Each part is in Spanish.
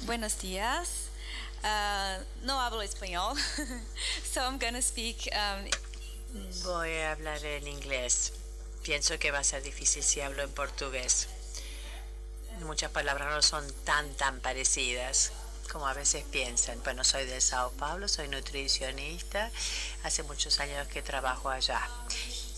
Buenos días. No hablo español, so I'm gonna speak. Voy a hablar en inglés. Pienso que va a ser difícil si hablo en portugués. Muchas palabras no son tan parecidas como a veces piensan. Bueno, soy de Sao Paulo, soy nutricionista. Hace muchos años que trabajo allá.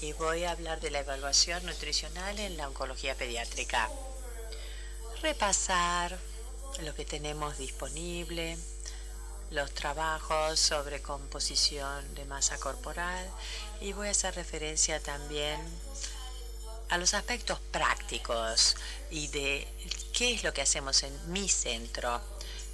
Y voy a hablar de la evaluación nutricional en la oncología pediátrica. Repasar lo que tenemos disponible, los trabajos sobre composición de masa corporal, y voy a hacer referencia también a los aspectos prácticos y de qué es lo que hacemos en mi centro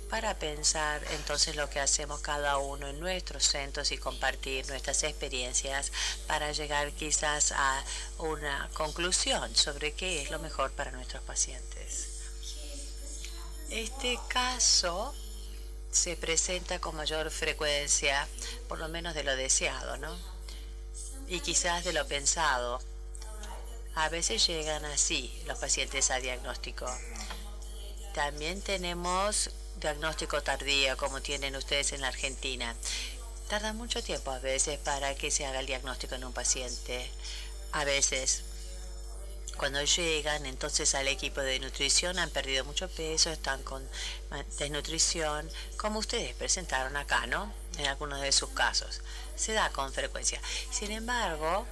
para pensar entonces lo que hacemos cada uno en nuestros centros y compartir nuestras experiencias para llegar quizás a una conclusión sobre qué es lo mejor para nuestros pacientes. Este caso se presenta con mayor frecuencia, por lo menos de lo deseado, ¿no? Y quizás de lo pensado. A veces llegan así los pacientes a diagnóstico. También tenemos diagnóstico tardío, como tienen ustedes en la Argentina. Tarda mucho tiempo a veces para que se haga el diagnóstico en un paciente. A veces, cuando llegan entonces al equipo de nutrición, han perdido mucho peso, están con desnutrición, como ustedes presentaron acá, ¿no? En algunos de sus casos. Se da con frecuencia. Sin embargo,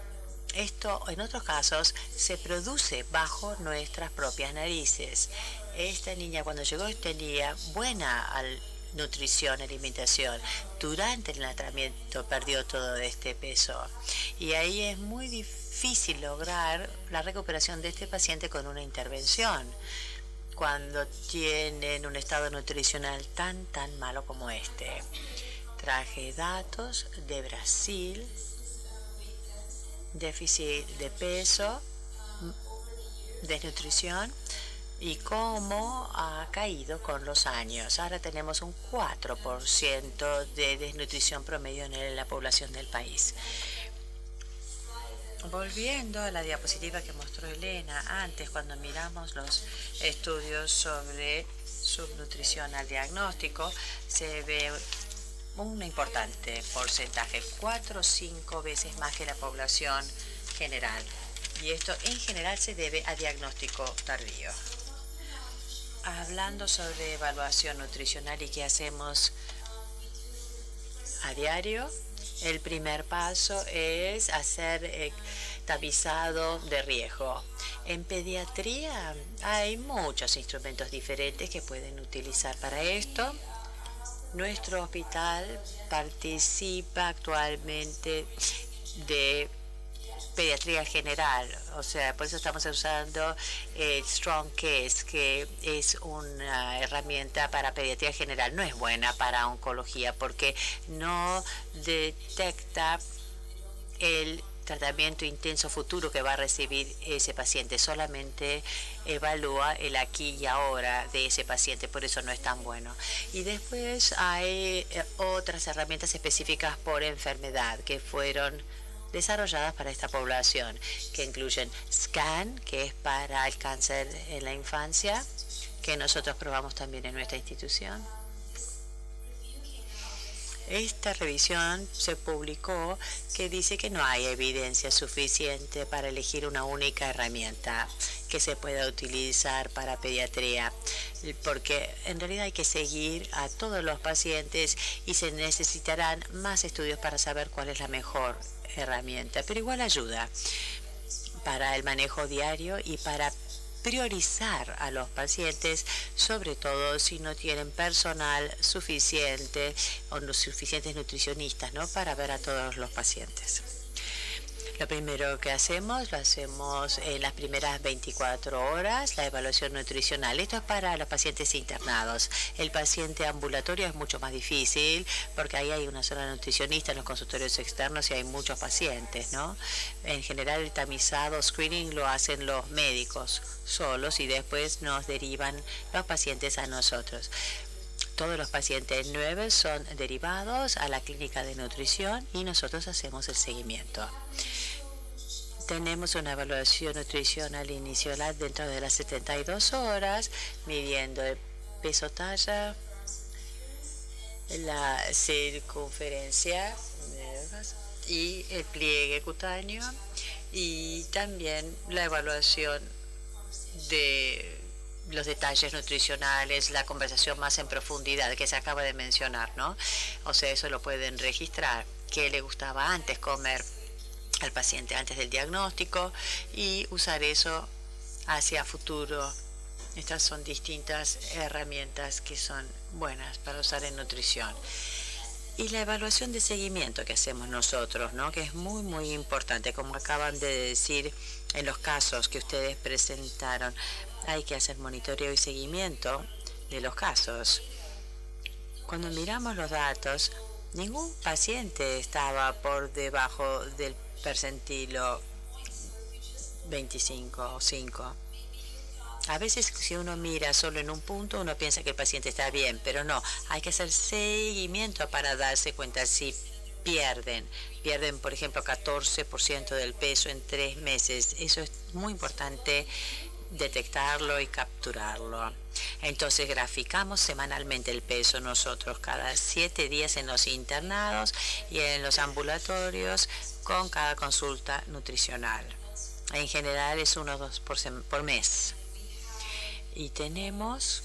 esto en otros casos se produce bajo nuestras propias narices. Esta niña cuando llegó tenía buena nutrición, alimentación. Durante el tratamiento perdió todo este peso. Y ahí es muy difícil lograr la recuperación de este paciente con una intervención cuando tienen un estado nutricional tan malo como este. Traje datos de Brasil, déficit de peso, desnutrición y cómo ha caído con los años. Ahora tenemos un 4% de desnutrición promedio en la población del país. Volviendo a la diapositiva que mostró Elena antes, cuando miramos los estudios sobre subnutrición al diagnóstico, se ve un importante porcentaje, 4 o 5 veces más que la población general. Y esto en general se debe a diagnóstico tardío. Hablando sobre evaluación nutricional y qué hacemos a diario, el primer paso es hacer tapizado de riesgo. En pediatría hay muchos instrumentos diferentes que pueden utilizar para esto. Nuestro hospital participa actualmente de pediatría general, o sea, por eso estamos usando Strong Case, que es una herramienta para pediatría general. No es buena para oncología porque no detecta el tratamiento intenso futuro que va a recibir ese paciente, solamente evalúa el aquí y ahora de ese paciente, por eso no es tan bueno. Y después hay otras herramientas específicas por enfermedad que fueron desarrolladas para esta población, que incluyen SCAN, que es para el cáncer en la infancia, que nosotros probamos también en nuestra institución. Esta revisión se publicó que dice que no hay evidencia suficiente para elegir una única herramienta que se pueda utilizar para pediatría, porque en realidad hay que seguir a todos los pacientes y se necesitarán más estudios para saber cuál es la mejor herramienta, pero igual ayuda para el manejo diario y para priorizar a los pacientes, sobre todo si no tienen personal suficiente o no suficientes nutricionistas, ¿no?, para ver a todos los pacientes. Lo primero que hacemos, lo hacemos en las primeras 24 horas, la evaluación nutricional. Esto es para los pacientes internados. El paciente ambulatorio es mucho más difícil porque ahí hay una sola nutricionista en los consultorios externos y hay muchos pacientes, ¿no? En general el tamizado, screening, lo hacen los médicos solos y después nos derivan los pacientes a nosotros. Todos los pacientes 9 son derivados a la clínica de nutrición y nosotros hacemos el seguimiento. Tenemos una evaluación nutricional inicial dentro de las 72 horas, midiendo el peso talla, la circunferencia y el pliegue cutáneo, y también la evaluación de los detalles nutricionales, la conversación más en profundidad que se acaba de mencionar, ¿no? O sea, eso lo pueden registrar, qué le gustaba antes comer al paciente antes del diagnóstico, y usar eso hacia futuro. Estas son distintas herramientas que son buenas para usar en nutrición. Y la evaluación de seguimiento que hacemos nosotros, ¿no? Que es muy, muy importante. Como acaban de decir en los casos que ustedes presentaron, hay que hacer monitoreo y seguimiento de los casos. Cuando miramos los datos, ningún paciente estaba por debajo del percentilo 25 o 5. A veces si uno mira solo en un punto, uno piensa que el paciente está bien, pero no, hay que hacer seguimiento para darse cuenta si pierden, por ejemplo, 14% del peso en 3 meses. Eso es muy importante detectarlo y capturarlo. Entonces graficamos semanalmente el peso nosotros cada 7 días en los internados y en los ambulatorios con cada consulta nutricional. En general es 1 o 2 por mes. Y tenemos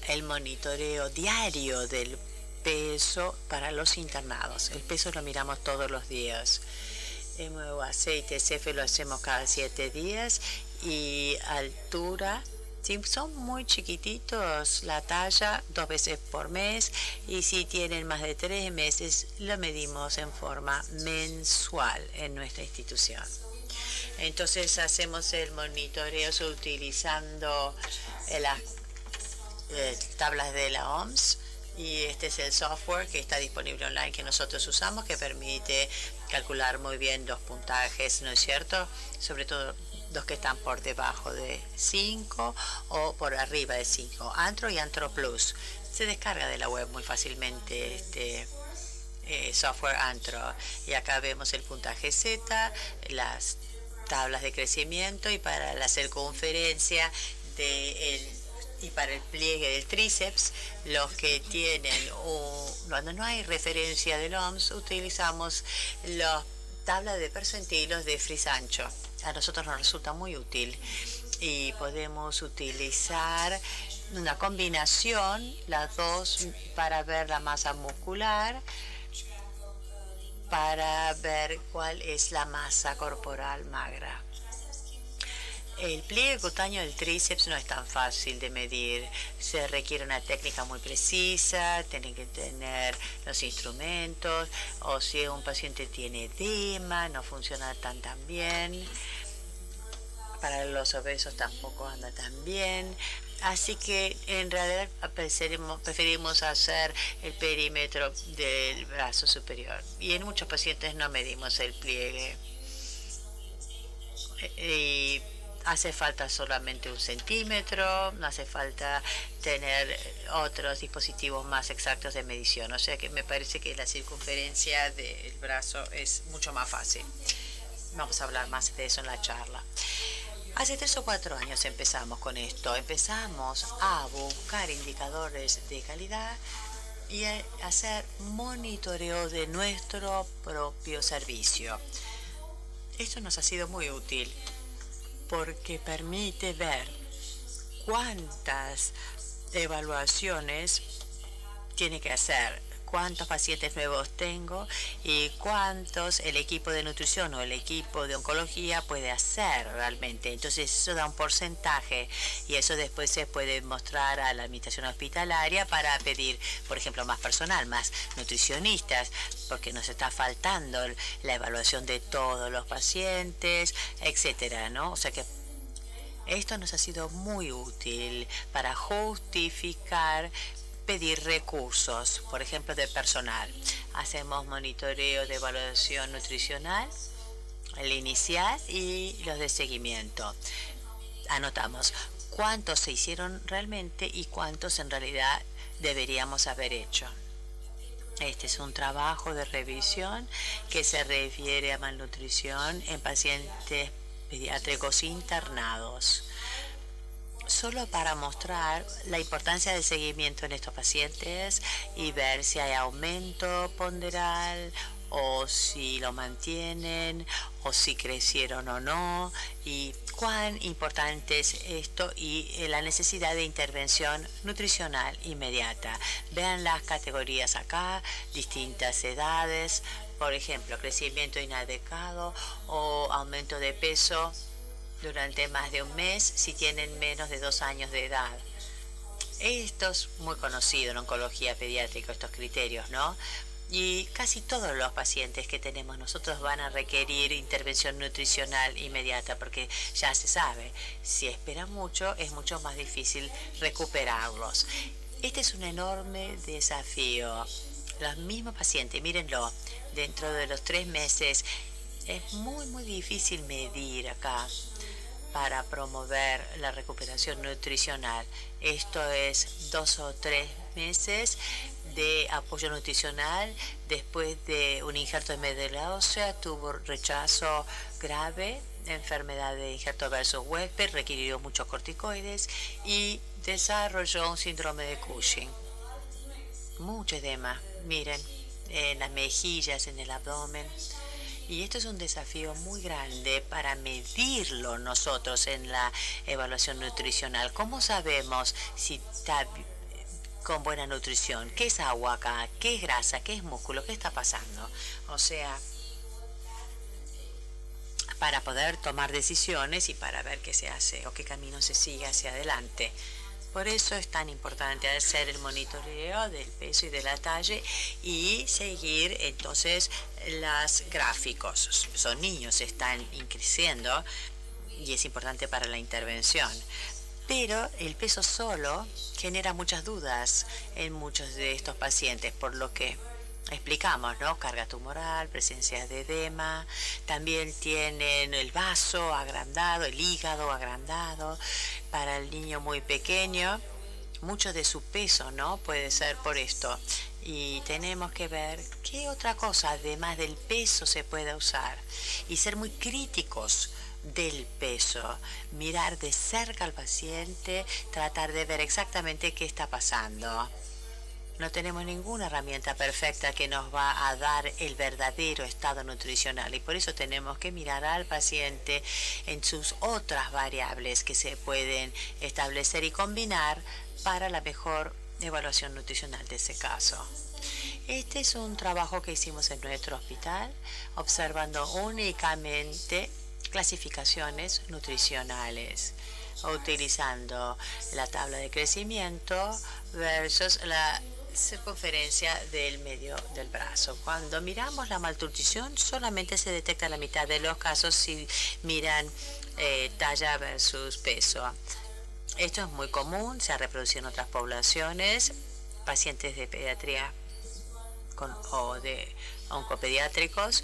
el monitoreo diario del peso para los internados. El peso lo miramos todos los días. El nuevo aceite CF lo hacemos cada 7 días. Y altura, si son muy chiquititos, la talla 2 veces por mes. Y si tienen más de 3 meses, lo medimos en forma mensual en nuestra institución. Entonces hacemos el monitoreo utilizando las tablas de la OMS, y este es el software que está disponible online que nosotros usamos, que permite calcular muy bien los puntajes, ¿no es cierto? Sobre todo los que están por debajo de 5 o por arriba de 5, Antro y Antro Plus. Se descarga de la web muy fácilmente este software Antro, y acá vemos el puntaje Z, las tablas de crecimiento, y para la circunferencia y para el pliegue del tríceps, los que tienen cuando no hay referencia del OMS, utilizamos las tablas de percentilos de Fries Ancho. A nosotros nos resulta muy útil, y podemos utilizar una combinación, las dos, para ver la masa muscular, para ver cuál es la masa corporal magra. El pliegue cutáneo del tríceps no es tan fácil de medir. Se requiere una técnica muy precisa, tienen que tener los instrumentos, o si un paciente tiene edema, no funciona tan bien. Para los obesos tampoco anda tan bien. Así que en realidad preferimos hacer el perímetro del brazo superior. Y en muchos pacientes no medimos el pliegue. Y hace falta solamente 1 centímetro, no hace falta tener otros dispositivos más exactos de medición. O sea que me parece que la circunferencia del brazo es mucho más fácil. Vamos a hablar más de eso en la charla. Hace 3 o 4 años empezamos con esto. Empezamos a buscar indicadores de calidad y a hacer monitoreo de nuestro propio servicio. Esto nos ha sido muy útil porque permite ver cuántas evaluaciones tiene que hacer, cuántos pacientes nuevos tengo y cuántos el equipo de nutrición o el equipo de oncología puede hacer realmente. Entonces eso da un porcentaje, y eso después se puede mostrar a la administración hospitalaria para pedir, por ejemplo, más personal, más nutricionistas, porque nos está faltando la evaluación de todos los pacientes, etcétera, ¿no? O sea que esto nos ha sido muy útil para justificar pedir recursos, por ejemplo, de personal. Hacemos monitoreo de evaluación nutricional, el inicial y los de seguimiento. Anotamos cuántos se hicieron realmente y cuántos en realidad deberíamos haber hecho. Este es un trabajo de revisión que se refiere a malnutrición en pacientes pediátricos internados. solo para mostrar la importancia del seguimiento en estos pacientes y ver si hay aumento ponderal o si lo mantienen o si crecieron o no y cuán importante es esto y la necesidad de intervención nutricional inmediata. Vean las categorías acá, distintas edades, por ejemplo, crecimiento inadecuado o aumento de peso durante más de un mes si tienen menos de 2 años de edad. Esto es muy conocido en oncología pediátrica, estos criterios, ¿no? Y casi todos los pacientes que tenemos nosotros van a requerir intervención nutricional inmediata porque ya se sabe, si esperan mucho es mucho más difícil recuperarlos. Este es un enorme desafío. Los mismos pacientes, mírenlo, dentro de los 3 meses es muy difícil medir acá para promover la recuperación nutricional. Esto es 2 o 3 meses de apoyo nutricional después de un injerto de médula ósea, tuvo rechazo grave, enfermedad de injerto versus huésped, requirió muchos corticoides y desarrolló un síndrome de Cushing. Mucho edema, miren, en las mejillas, en el abdomen. Y esto es un desafío muy grande para medirlo nosotros en la evaluación nutricional. ¿Cómo sabemos si está con buena nutrición? ¿Qué es agua acá? ¿Qué es grasa? ¿Qué es músculo? ¿Qué está pasando? O sea, para poder tomar decisiones y para ver qué se hace o qué camino se sigue hacia adelante. Por eso es tan importante hacer el monitoreo del peso y de la talla y seguir entonces los gráficos. Son niños, están creciendo y es importante para la intervención. Pero el peso solo genera muchas dudas en muchos de estos pacientes, por lo que explicamos, ¿no? Carga tumoral, presencia de edema, también tienen el vaso agrandado, el hígado agrandado. Para el niño muy pequeño, mucho de su peso, ¿no? Puede ser por esto. Y tenemos que ver qué otra cosa, además del peso, se puede usar. Y ser muy críticos del peso. Mirar de cerca al paciente, tratar de ver exactamente qué está pasando. No tenemos ninguna herramienta perfecta que nos va a dar el verdadero estado nutricional y por eso tenemos que mirar al paciente en sus otras variables que se pueden establecer y combinar para la mejor evaluación nutricional de ese caso. Este es un trabajo que hicimos en nuestro hospital, observando únicamente clasificaciones nutricionales, utilizando la tabla de crecimiento versus la circunferencia del medio del brazo. Cuando miramos la malnutrición, solamente se detecta la mitad de los casos si miran talla versus peso. Esto es muy común, se ha reproducido en otras poblaciones, pacientes de pediatría o de oncopediátricos.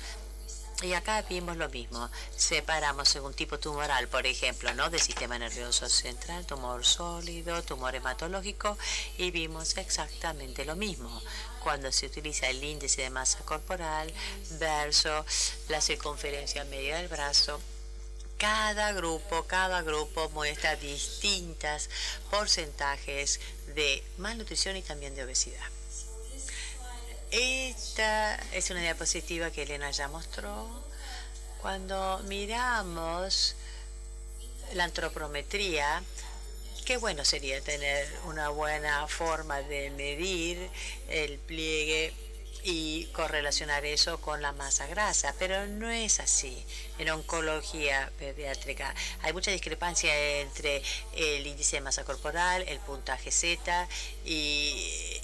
Y acá vimos lo mismo, separamos según tipo tumoral, por ejemplo, ¿no? Del sistema nervioso central, tumor sólido, tumor hematológico, y vimos exactamente lo mismo. Cuando se utiliza el índice de masa corporal versus la circunferencia media del brazo, cada grupo muestra distintos porcentajes de malnutrición y también de obesidad. Esta es una diapositiva que Elena ya mostró. Cuando miramos la antropometría, qué bueno sería tener una buena forma de medir el pliegue y correlacionar eso con la masa grasa, pero no es así. En oncología pediátrica hay mucha discrepancia entre el índice de masa corporal, el puntaje Z y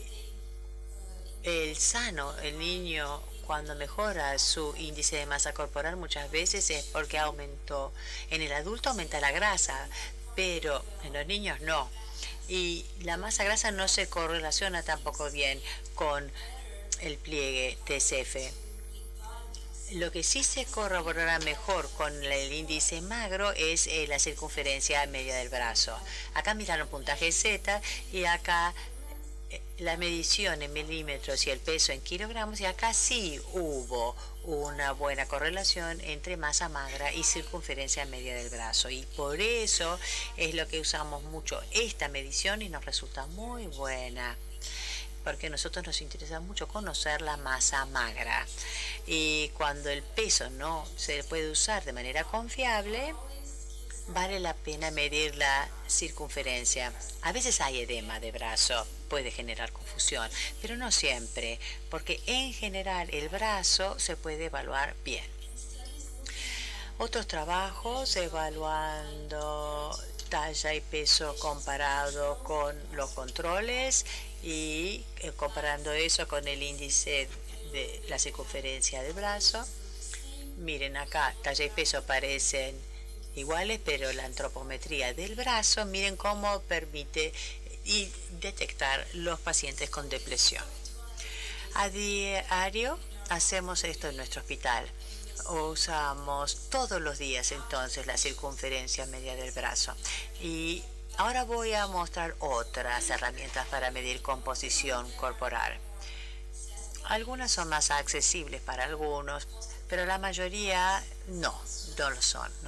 el sano, el niño, cuando mejora su índice de masa corporal, muchas veces es porque aumentó. En el adulto aumenta la grasa, pero en los niños no. Y la masa grasa no se correlaciona tampoco bien con el pliegue TSF. Lo que sí se corroborará mejor con el índice magro es la circunferencia media del brazo. Acá miraron puntaje Z y acá la medición en milímetros y el peso en kilogramos, y acá sí hubo una buena correlación entre masa magra y circunferencia media del brazo. Y por eso es lo que usamos mucho esta medición y nos resulta muy buena, porque a nosotros nos interesa mucho conocer la masa magra. Y cuando el peso no se puede usar de manera confiable, vale la pena medir la circunferencia. A veces hay edema de brazo, puede generar confusión, pero no siempre, porque en general el brazo se puede evaluar bien. Otros trabajos evaluando talla y peso comparado con los controles y comparando eso con el índice de la circunferencia del brazo. Miren acá, talla y peso parecen iguales, pero la antropometría del brazo, miren cómo permite y detectar los pacientes con depresión. A diario hacemos esto en nuestro hospital. Usamos todos los días entonces la circunferencia media del brazo. Y ahora voy a mostrar otras herramientas para medir composición corporal. Algunas son más accesibles para algunos, pero la mayoría no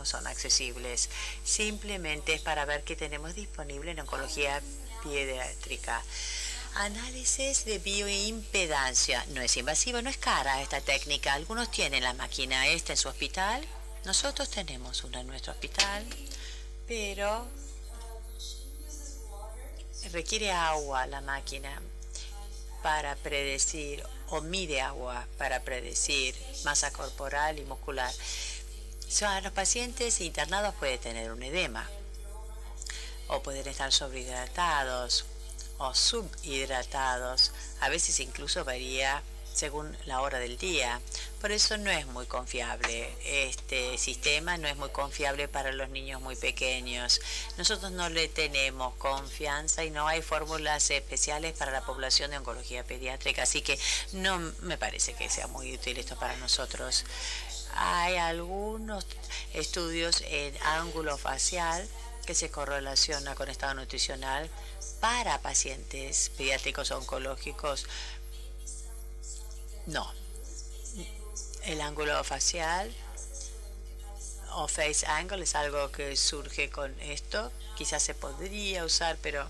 son accesibles. Simplemente es para ver qué tenemos disponible en oncología pediátrica. Análisis de bioimpedancia. No es invasivo, no es cara esta técnica. Algunos tienen la máquina esta en su hospital. Nosotros tenemos una en nuestro hospital, pero requiere agua la máquina para predecir, o mide agua para predecir masa corporal y muscular. Los pacientes internados pueden tener un edema, o pueden estar sobrehidratados o subhidratados. A veces incluso varía según la hora del día. Por eso no es muy confiable. Este sistema no es muy confiable para los niños muy pequeños. Nosotros no le tenemos confianza y no hay fórmulas especiales para la población de oncología pediátrica, así que no me parece que sea muy útil esto para nosotros. Hay algunos estudios en ángulo facial que se correlaciona con estado nutricional para pacientes pediátricos oncológicos. No. El ángulo facial o face angle es algo que surge con esto. Quizás se podría usar, pero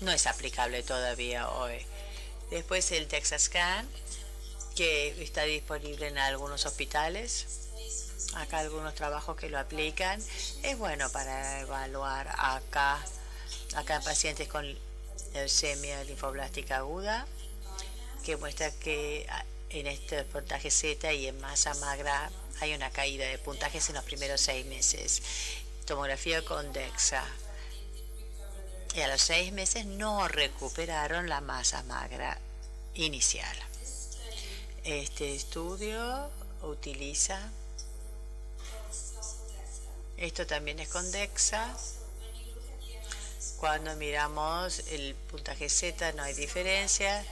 no es aplicable todavía hoy. Después el DEXA Scan, que está disponible en algunos hospitales. Acá algunos trabajos que lo aplican. Es bueno para evaluar acá en pacientes con leucemia linfoblástica aguda, que muestra que en este puntaje Z y en masa magra hay una caída de puntajes en los primeros 6 meses. Tomografía con DEXA. Y a los 6 meses no recuperaron la masa magra inicial. Este estudio utiliza, esto también es con DEXA. Cuando miramos el puntaje Z no hay diferencia.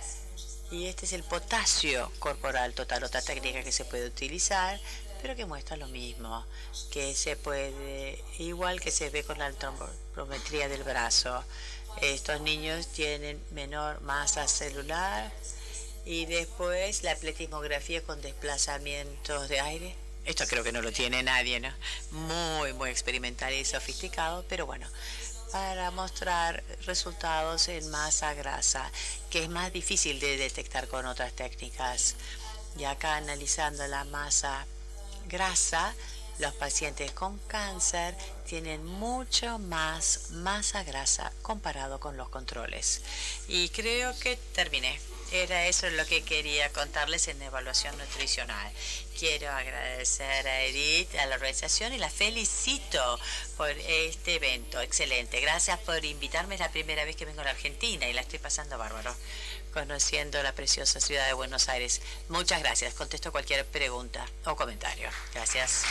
Y este es el potasio corporal total, otra técnica que se puede utilizar, pero que muestra lo mismo, que se puede, igual que se ve con la antropometría del brazo. Estos niños tienen menor masa celular. Y después la pletismografía con desplazamientos de aire. Esto creo que no lo tiene nadie, ¿no? Muy experimental y sofisticado, pero bueno, para mostrar resultados en masa grasa, que es más difícil de detectar con otras técnicas. Y acá analizando la masa grasa, los pacientes con cáncer tienen mucho más masa grasa comparado con los controles. Y creo que terminé. Era eso lo que quería contarles en evaluación nutricional. Quiero agradecer a Edith, a la organización, y la felicito por este evento. Excelente. Gracias por invitarme. Es la primera vez que vengo a la Argentina y la estoy pasando bárbaro, conociendo la preciosa ciudad de Buenos Aires. Muchas gracias. Contesto cualquier pregunta o comentario. Gracias.